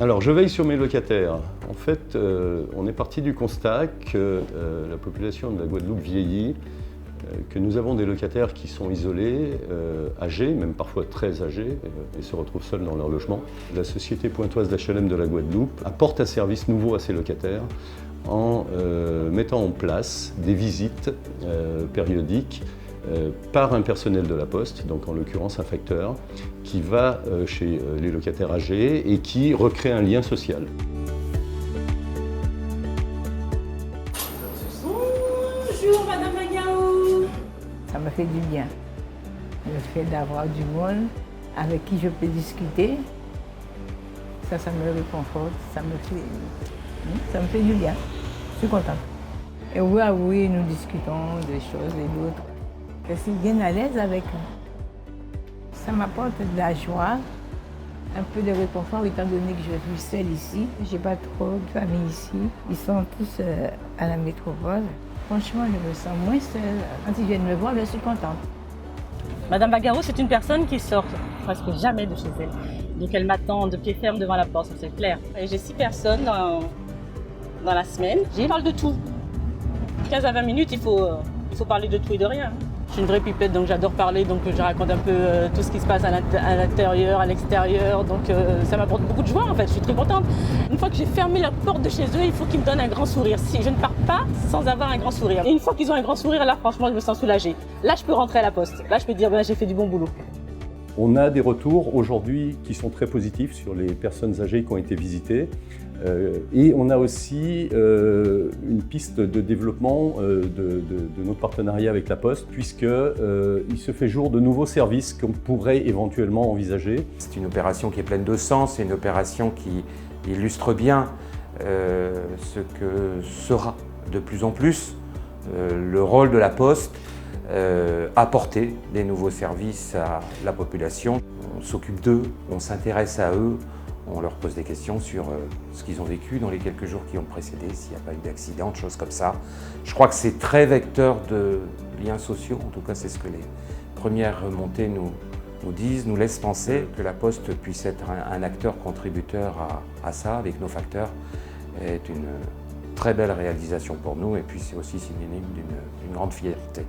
Alors, je veille sur mes locataires. En fait, on est parti du constat que la population de la Guadeloupe vieillit, que nous avons des locataires qui sont isolés, âgés, même parfois très âgés, et se retrouvent seuls dans leur logement. La société pointoise d'HLM de la Guadeloupe apporte un service nouveau à ses locataires en mettant en place des visites périodiques par un personnel de la Poste, donc en l'occurrence un facteur, qui va chez les locataires âgés et qui recrée un lien social. Bonjour Madame Bagarou. Ça me fait du bien. Le fait d'avoir du monde avec qui je peux discuter, ça me réconforte, ça me fait du bien. Je suis contente. Et oui, nous discutons des choses et d'autres. Je suis bien à l'aise avec eux. Ça m'apporte de la joie, un peu de réconfort étant donné que je suis seule ici. Je n'ai pas trop de famille ici. Ils sont tous à la métropole. Franchement, je me sens moins seule. Quand ils viennent me voir, je suis contente. Madame Bagarou, c'est une personne qui sort presque jamais de chez elle. Donc elle m'attend de pied ferme devant la porte, c'est clair. Et j'ai 6 personnes dans la semaine. J'y parle de tout. 15 à 20 minutes, il faut parler de tout et de rien. Je suis une vraie pipette, donc j'adore parler, donc je raconte un peu tout ce qui se passe à l'intérieur, à l'extérieur. Donc ça m'apporte beaucoup de joie en fait, je suis très contente. Une fois que j'ai fermé la porte de chez eux, il faut qu'ils me donnent un grand sourire. Si je ne pars pas sans avoir un grand sourire. Et une fois qu'ils ont un grand sourire, là franchement je me sens soulagée. Là je peux rentrer à la poste, là je peux dire j'ai fait du bon boulot. On a des retours aujourd'hui qui sont très positifs sur les personnes âgées qui ont été visitées. Et on a aussi une piste de développement de notre partenariat avec la Poste, puisqu'il se fait jour de nouveaux services qu'on pourrait éventuellement envisager. C'est une opération qui est pleine de sens, c'est une opération qui illustre bien ce que sera de plus en plus le rôle de la Poste, apporter des nouveaux services à la population. On s'occupe d'eux, on s'intéresse à eux. On leur pose des questions sur ce qu'ils ont vécu dans les quelques jours qui ont précédé, s'il n'y a pas eu d'accident, de choses comme ça. Je crois que c'est très vecteur de liens sociaux, en tout cas c'est ce que les premières remontées nous disent, nous laissent penser que la Poste puisse être un acteur contributeur à ça avec nos facteurs est une très belle réalisation pour nous et puis c'est aussi synonyme d'une grande fierté.